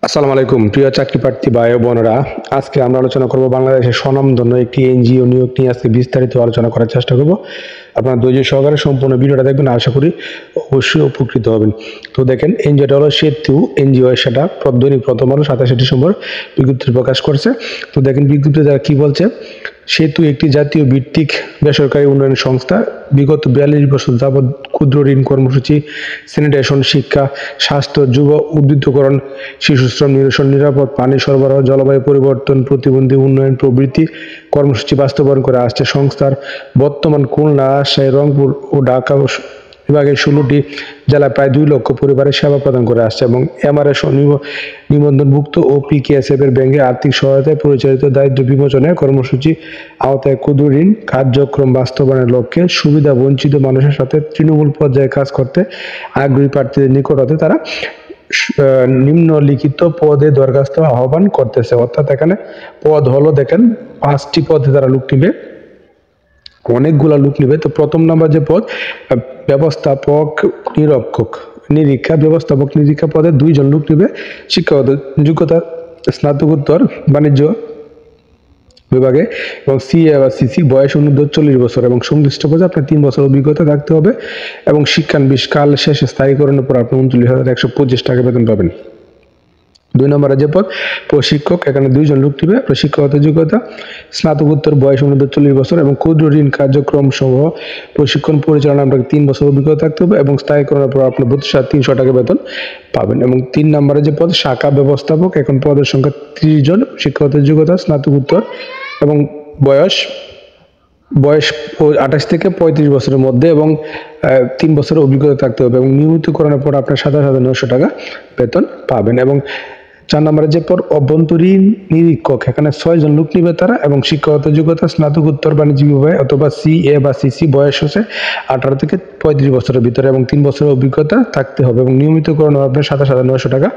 আসসালামু আলাইকুম প্রিয় চাকরি প্রার্থী ভাই ও বোনেরা, আজকে আমরা আলোচনা করব বাংলাদেশের স্বনামধন্য একটি এনজিও নিয়োগ নিয়ে আজকে বিস্তারিত আলোচনা করার চেষ্টা করব। আপনারা ধৈর্য সহকারে সম্পূর্ণ ভিডিওটা দেখবেন, আশা করি অবশ্যই উপকৃত হবেন। তো দেখেন, এনজিওটা হলো সেতু এনজিও, সেটা দৈনিক প্রথম আলো 27 ডিসেম্বর বিজ্ঞপ্তি প্রকাশ করছে। তো দেখেন বিজ্ঞপ্তি তারা কি বলছে। সেতু একটি জাতীয় ভিত্তিক বেসরকারি উন্নয়ন সংস্থা। বিগত 42 বছর যাবৎ ক্ষুদ্র ঋণ কর্মসূচি, স্যানিটেশন, শিক্ষা, স্বাস্থ্য, যুব উদ্বুদ্ধকরণ, শিশুশ্রম নিরসন, নিরাপদ পানি সরবরাহ, জলবায়ু পরিবর্তন প্রতিবন্ধী উন্নয়ন প্রভৃতি কর্মসূচি বাস্তবায়ন করে আসছে। সংস্থার বর্তমান খুলনা, রাজশাহী, রংপুর ও ঢাকা বিভাগের 16টি জেলায় প্রায় 2 লক্ষ পরিবারের সেবা প্রদান করে আসছে এবং এমআরএস নিবন্ধনভুক্ত ও পিকেএসএফ এর ব্যাংকে আর্থিক সহায়তায় পরিচালিত দারিদ্র্য বিমোচনের কর্মসূচি আওতায় ক্ষুদ্র ঋণ কার্যক্রম বাস্তবায়নের লক্ষ্যে সুবিধা বঞ্চিত মানুষের সাথে তৃণমূল পর্যায়ে কাজ করতে আগ্রহী প্রার্থীদের নিকট হতে তারা নিম্নলিখিত পদে দরখাস্ত আহ্বান করতেছে। অর্থাৎ এখানে পদ হলো, দেখেন 5টি পদে তারা লোক নিবে, অনেকগুলা লোক নিবে। তো প্রথম নাম্বার যে পদ, ব্যবস্থাপক নিরীক্ষা পদে 2 জন লোক নিবে। শিক্ষাগত যোগ্যতা স্নাতকোত্তর বাণিজ্য বিভাগে এবং সিএ বা সিসি, বয়স 40 বছর এবং সংশ্লিষ্ট পদে আপনার 3 বছর অভিজ্ঞতা থাকতে হবে এবং শিক্ষানবিশ কাল শেষে স্থায়ীকরণের পর আপনি 39,125 টাকা বেতন পাবেন। 2 নম্বরে যে পদ, প্রশিক্ষক, এখানে 2 জন লোক নিবে। প্রশিক্ষকগত যোগ্যতা স্নাতকোত্তর, বয়স 40 বছর এবং ক্ষুদ্র ঋণ কার্যক্রম সহ প্রশিক্ষণ পরিচালনা আপনাকে 3 বছর অভিজ্ঞতা থাকতে হবে এবং স্থায়ীকরণের পর আপনি 32,300 টাকা বেতন পাবেন। এবং 3 নম্বরে যে পদ, শাখা ব্যবস্থাপক, এখন পদের সংখ্যা 30 জন। শিক্ষাগত যোগ্যতা স্নাতকোত্তর এবং বয়স 28 থেকে 35 বছরের মধ্যে এবং 3 বছরের অভিজ্ঞতা থাকতে হবে এবং নিয়মিতকরণের পর আপনার 27,900 টাকা বেতন পাবেন। এবং 4 নম্বরে যে পদ, অভ্যন্তরীণ নিরীক্ষক, এখানে 6 জন লোক নিবে তারা এবং শিক্ষাগত যোগ্যতা স্নাতকোত্তর বাণিজ্য বিভাগে অথবা সিএ বা সিসি, বয়স হচ্ছে 18 থেকে 35 বছরের ভিতরে এবং 3 বছরের অভিজ্ঞতা থাকতে হবে এবং নিয়মিতকরণ আপনার 27,900 টাকা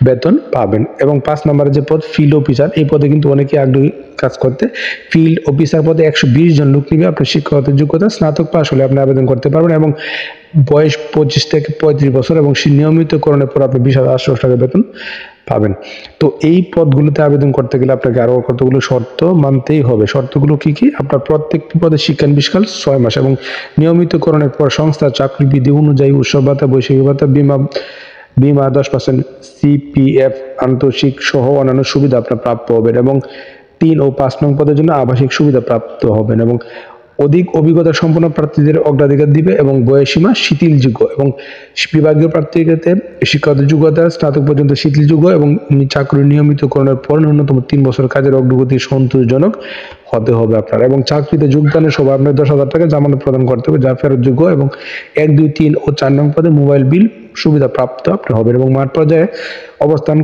বেতন পাবেন। এবং 5 নম্বরে যে পদ, ফিল্ড অফিসার, এই পদে কিন্তু অনেকে আগ্রহী কাজ করতে। ফিল্ড অফিসার পদে 120 জন লোক নিবে। আপনার শিক্ষাগত যোগ্যতা স্নাতক পাস হলে আপনি আবেদন করতে পারবেন এবং বয়স 25 থেকে 35 বছর এবং নিয়মিতকরণের পর আপনি 20,800 টাকা বেতন পাবেন। তো এই পদগুলোতে আবেদন করতে গেলে আপনাকে আরো কতগুলো শর্ত মানতেই হবে। শর্তগুলো কি কি? আপনার প্রত্যেকটি পদে শিক্ষানবিশকাল 6 মাস এবং নিয়মিতকরণের পর সংস্থার চাকরি বিধি অনুযায়ী উৎসব ভাতা, বৈশাখী ভাতা, বিমা 10%, সিপিএফ, আন্তর্শিক সহ অন্যান্য সুবিধা আপনার প্রাপ্য হবেন এবং 3 ও 5 নং পদের জন্য আবাসিক সুবিধা প্রাপ্ত হবেন এবং অধিক অভিজ্ঞতা সম্পন্ন প্রার্থীদের অগ্রাধিকার দিবে এবং বয়সীমা শিথিলযোগ্য এবং বিভাগীয় প্রার্থীর ক্ষেত্রে শিক্ষাগত যোগ্যতা স্নাতক পর্যন্ত শিথিলযোগ্য এবং চাকরি নিয়মিতকরণের পর ন্যূনতম 3 বছর কাজের অগ্রগতি সন্তোষজনক হতে হবে আপনার এবং চাকরিতে যোগদানের সময় আপনার 10,000 টাকা জামানত প্রদান করতে হবে যা ফেরতযোগ্য এবং 1, 2, 3 ও 4 নং পদে মোবাইল বিল সুবিধা প্রাপ্ত আপনি হবেন এবং মাঠ পর্যায়ে অবস্থান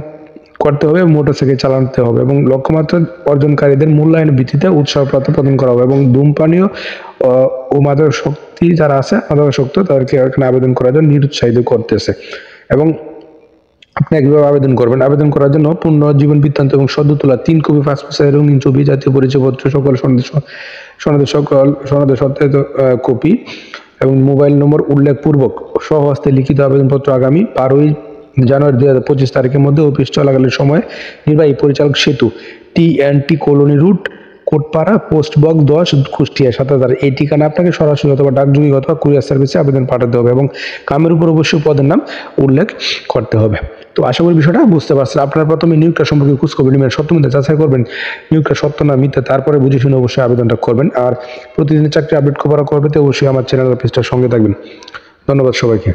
করতে হবে, মোটরসাইকেল চালাতে হবে এবং লক্ষ্যমাত্রা অর্জনকারীদের মূল্যায়নের ভিত্তিতে উৎসাহপ্রাপ্ত প্রদান করা হবে এবং ধূমপানীয় ও মাদকাসক্তি যারা আছে, মাদকাসক্ত তাদেরকে এখানে আবেদন করার জন্য নিরুৎসাহিত করতেছে। এবং আপনি একভাবে আবেদন করবেন। আবেদন করার জন্য পূর্ণ জীবন বৃত্তান্ত এবং সদ্য তোলা 3 কপি পাসপোর্ট সাইজের রঙিন ছবি, জাতীয় পরিচয়পত্র, সকল সনদের সত্যায়িত কপি এবং মোবাইল নম্বর উল্লেখপূর্বক স্বহস্তে লিখিত আবেদনপত্র আগামী 12 জানুয়ারি 2025 তারিখের মধ্যে অফিস চলাকালীন সময়ে নির্বাহী পরিচালক, সেতু, টি&টি colony road, Kotpara, post box 10, Kushtia 7,000, এই ঠিকানা আপনাকে সরাসরি অথবা ডাকযোগে অথবা কুরিয়ার সার্ভিসে আবেদন পাঠাতে হবে এবং কামের উপর অবশ্যই পদের নাম উল্লেখ করতে হবে। তো আশা করি বিষয়টা বুঝতে পারছেন। আপনারা প্রথমে নিয়োগটা সম্পর্কে খোঁজখবর নেবেন, সত্য মিথ্যা যাচাই করবেন, নিয়োগটা সত্য না মিথ্যা, তারপরে বুঝে শুনে অবশ্যই আবেদনটা করবেন। আর প্রতিদিন চাকরি আপডেট করা করবে তো অবশ্যই আমার চ্যানেল পেজটার সঙ্গে থাকবেন। ধন্যবাদ সবাইকে।